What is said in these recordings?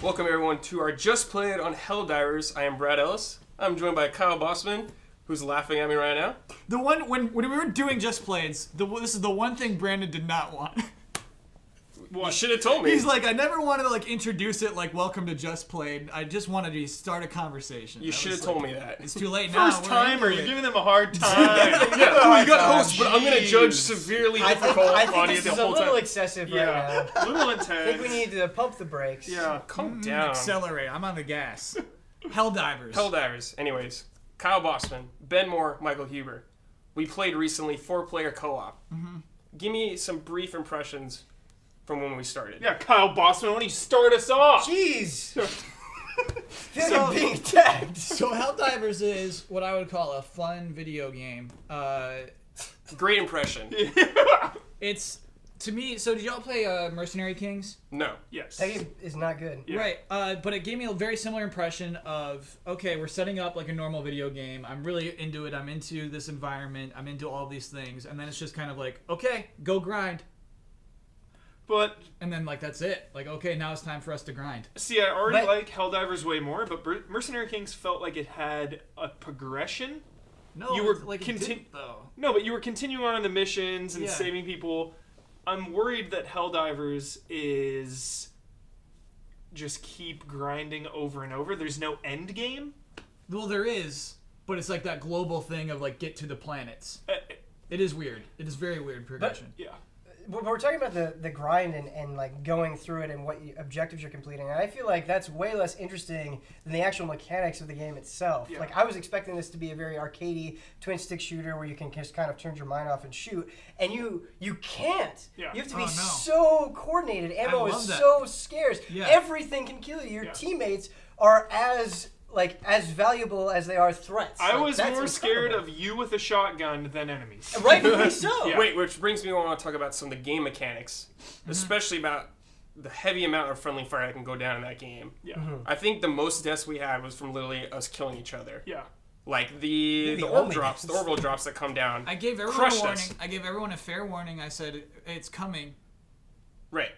Welcome everyone to our Just Played on Helldivers. I am Brad Ellis. I'm joined by Kyle Bossman, who's laughing at me right now. The one when we were doing Just Plays, this is the one thing Brandon did not want. You should have told me. He's like, I never wanted to introduce it like welcome to Just Played. I just wanted to start a conversation. You should have told me that. It's too late now. First timer, you're giving them a hard time. Yeah, you got host, but I'm going to judge severely difficult I think audio this the is a whole little time. excessive right now. A little intense. I think we need to pump the brakes. Yeah. Calm down. Accelerate. I'm on the gas. Helldivers. Helldivers. Anyways, Kyle Bossman, Ben Moore, Michael Huber. We played recently 4-player co-op. Mm-hmm. Give me some brief impressions from when we started. Yeah, Kyle Bossman, why don't you start us off? Jeez. Feel like being attacked. So Helldivers is what I would call a fun video game. Great impression. It's, to me, so did y'all play Mercenary Kings? No. Yes. That game is not good. Yeah. Right, but it gave me a very similar impression of, okay, we're setting up like a normal video game. I'm really into it. I'm into this environment. I'm into all these things. And then it's just kind of like, okay, go grind. But, And then, that's it. Okay, now it's time for us to grind. see, I already like Helldivers way more, but Mercenary Kings felt like it had a progression. No, You were it didn't, though. No, but you were continuing on in the missions and Yeah. saving people. I'm worried that Helldivers is just keep grinding over and over. There's no end game. Well, there is, but it's like that global thing of, get to the planets. It is weird. It is very weird progression. Yeah. But we're talking about the grind and going through it and what objectives you're completing. And I feel like that's way less interesting than the actual mechanics of the game itself. Yeah. I was expecting this to be a very arcadey twin-stick shooter where you can just kind of turn your mind off and shoot. And you can't. Yeah. You have to be no. so coordinated. Ammo love is that. so scarce. Yeah. Everything can kill you. Your Yeah. teammates are as valuable as they are threats. I was that's more scared incredible. of you with a shotgun than enemies. Rightfully so. Yeah. Wait, which brings me to want to talk about some of the game mechanics, especially about the heavy amount of friendly fire that can go down in that game. Yeah. I think the most deaths we had was from literally us killing each other. Yeah. Like the the orb only drops, the orbital drops that come down. I gave everyone a crushed warning. us. I gave everyone a fair warning. I said, it's coming. Right.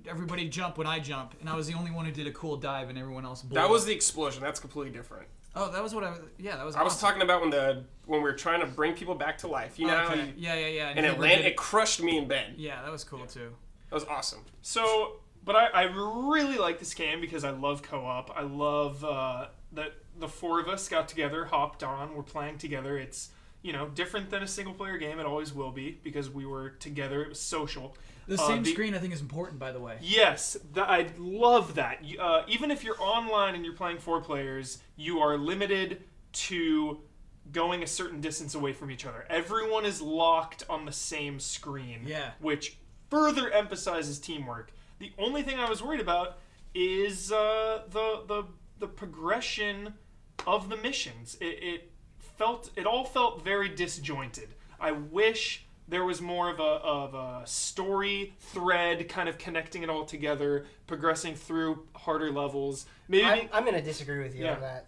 Everybody jump when I jump, and I was the only one who did a cool dive, and everyone else blew That was up. the explosion. That's completely different. Oh, that was what I was. Yeah, that was. I was awesome. talking about when we were trying to bring people back to life. You know, how Okay. Yeah. and it Huber landed. did It crushed me and Ben. Yeah, that was cool too. That was awesome. So, but I really like this game because I love co-op. I love that the four of us got together, hopped on, we're playing together. It's, different than a single-player game. It always will be because we were together. It was social. The same screen, I think, is important. By the way. Yes, I love that. Even if you're online and you're playing 4 players, you are limited to going a certain distance away from each other. Everyone is locked on the same screen, Yeah. which further emphasizes teamwork. The only thing I was worried about is the progression of the missions. It all felt very disjointed. I wish there was more of a story thread kind of connecting it all together, progressing through harder levels. Maybe I'm going to disagree with you Yeah. on that.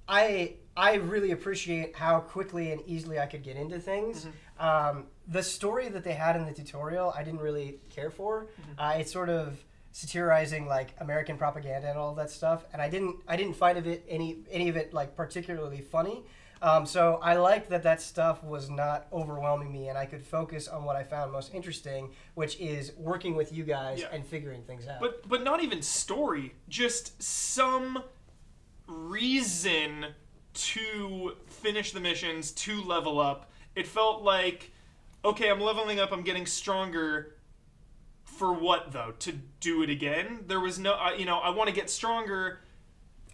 I really appreciate how quickly and easily I could get into things. The story that they had in the tutorial, I didn't really care for. It's sort of satirizing American propaganda and all that stuff, and I didn't find any of it particularly funny. So I liked that stuff was not overwhelming me, and I could focus on what I found most interesting, which is working with you guys and figuring things out. But not even story, just some reason to finish the missions, to level up. It felt like, okay, I'm leveling up, I'm getting stronger. For what, though? To do it again? There was no, I want to get stronger.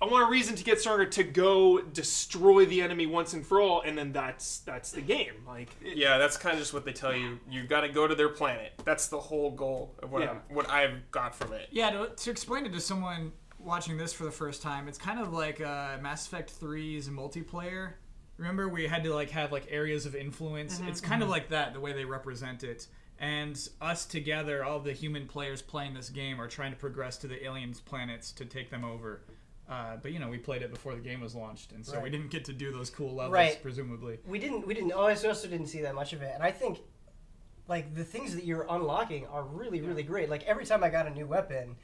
I want a reason to get stronger to go destroy the enemy once and for all, and then that's the game. Yeah, that's kind of just what they tell you. You've got to go to their planet. That's the whole goal of what I've got from it. Yeah, to explain it to someone watching this for the first time, it's kind of like Mass Effect 3's multiplayer. Remember, we had to have areas of influence. It's kind of like that, the way they represent it. And us together, all the human players playing this game, are trying to progress to the aliens' planets to take them over. But we played it before the game was launched, and so we didn't get to do those cool levels, presumably. We didn't. I also didn't see that much of it, and I think the things that you're unlocking are really, really great. Every time I got a new weapon,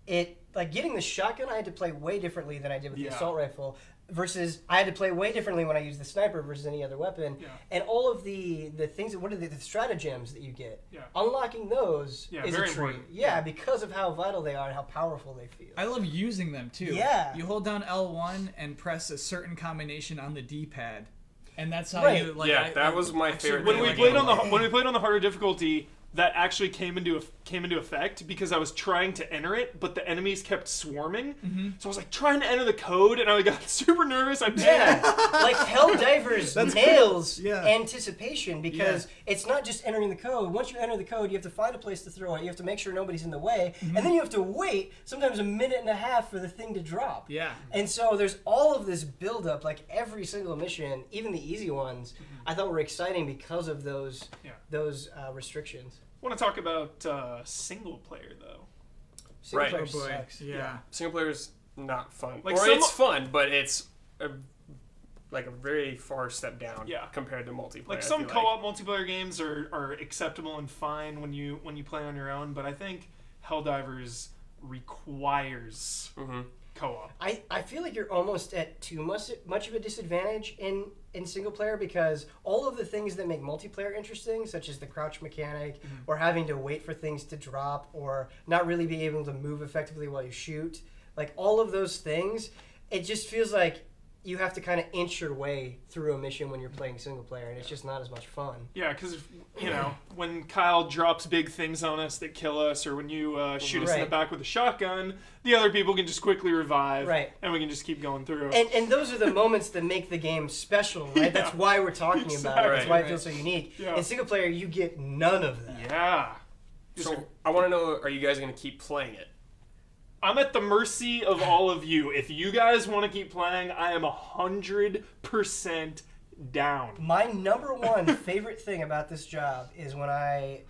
it like getting the shotgun, I had to play way differently than I did with the Yeah. assault rifle. Versus, I had to play way differently when I used the sniper versus any other weapon. Yeah. And all of the things, what are the stratagems that you get? Yeah. Unlocking those Yeah, is very a treat. important. Yeah, because of how vital they are and how powerful they feel. I love using them too. Yeah. You hold down L1 and press a certain combination on the D-pad, and that's how Right. you like. Yeah, that was my favorite When thing we about played Game when we played on the harder difficulty, that actually came into effect because I was trying to enter it, but the enemies kept swarming. So I was like trying to enter the code, and I got super nervous. I Yeah, like Helldivers nails Yeah. anticipation because it's not just entering the code. Once you enter the code, you have to find a place to throw it. You have to make sure nobody's in the way, and then you have to wait sometimes a minute and a half for the thing to drop. Yeah. And so there's all of this buildup, like every single mission, even the easy ones, I thought were exciting because of those restrictions. I want to talk about single player though. Single Right. player Oh boy. sucks. Yeah. Single player's not fun. Like Or some- it's fun, but it's a very far step down Yeah. compared to multiplayer. Like I some feel co-op multiplayer games are acceptable and fine when you play on your own, but I think Helldivers requires co-op. I feel like you're almost at too much of a disadvantage in single player because all of the things that make multiplayer interesting, such as the crouch mechanic or having to wait for things to drop or not really being able to move effectively while you shoot, like all of those things, it just feels like you have to kind of inch your way through a mission when you're playing single player, and it's just not as much fun. Yeah, because when Kyle drops big things on us that kill us, or when you shoot us in the Right. back with a shotgun, the other people can just quickly revive, Right. and we can just keep going through. And those are the moments that make the game special, right? That's why we're talking about it. That's Exactly. why it feels so unique. Yeah. In single player, you get none of that. Yeah. So I want to know: are you guys going to keep playing it? I'm at the mercy of all of you. If you guys want to keep playing, I am 100% down. My number one favorite thing about this job is when I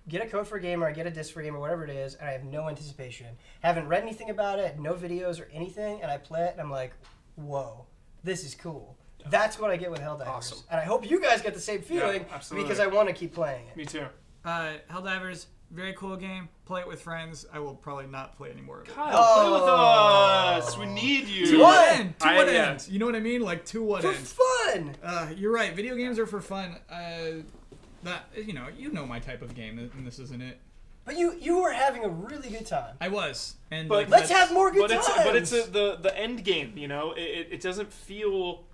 get a code for a game or I get a disc for a game or whatever it is, and I have no anticipation. Haven't read anything about it, no videos or anything, and I play it and I'm like, whoa, this is cool. That's what I get with Helldivers. Awesome. And I hope you guys get the same feeling absolutely. because I want to keep playing it. Me too. Helldivers, very cool game. Play it with friends. I will probably not play anymore of it. Kyle, play with us. We need you. To what end? To I- what yeah. end? You know what I mean? Like, to what For end? fun! You're right. Video games are for fun. You know my type of game, and this isn't it. But you were having a really good time. I was, and But like, Let's that's- have more good But times! it's the end game, you know? It doesn't feel...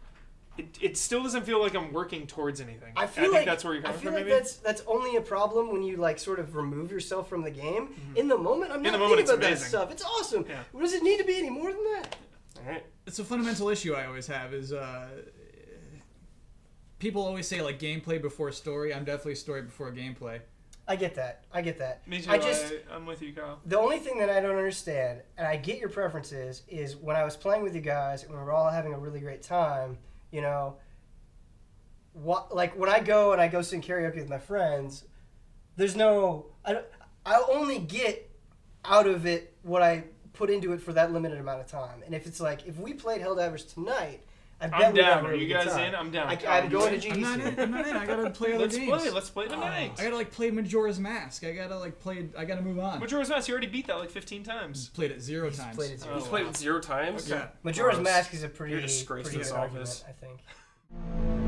It still doesn't feel like I'm working towards anything. I feel think like that's where you're coming I feel from, like maybe? that's only a problem when you like sort of remove yourself from the game. In the moment, I'm not the moment, thinking it's about that amazing. stuff. It's awesome. Yeah. Does it need to be any more than that? All right. It's a fundamental issue I always have is people always say like gameplay before story. I'm definitely story before gameplay. I get that. Me too. I just I'm with you, Kyle. the only thing that I don't understand, and I get your preferences, is when I was playing with you guys and we were all having a really great time. You know, like when I go sing karaoke with my friends, there's no I only get out of it what I put into it for that limited amount of time. And if it's like if we played Helldivers tonight, I bet I'm we'd have down. a Are really you good guys time. in? I'm down. I'm going to I'm not GDC. in. I'm not in. I gotta play other games. Let's play tonight. I gotta like play Majora's Mask. I gotta move on. Majora's Mask, you already beat that like 15 times. Played it 0 times. Played it zero. He's played it 0 times. Yeah. Majora's Gross. Mask is a pretty You're a disgrace to pretty this good argument, office. I think.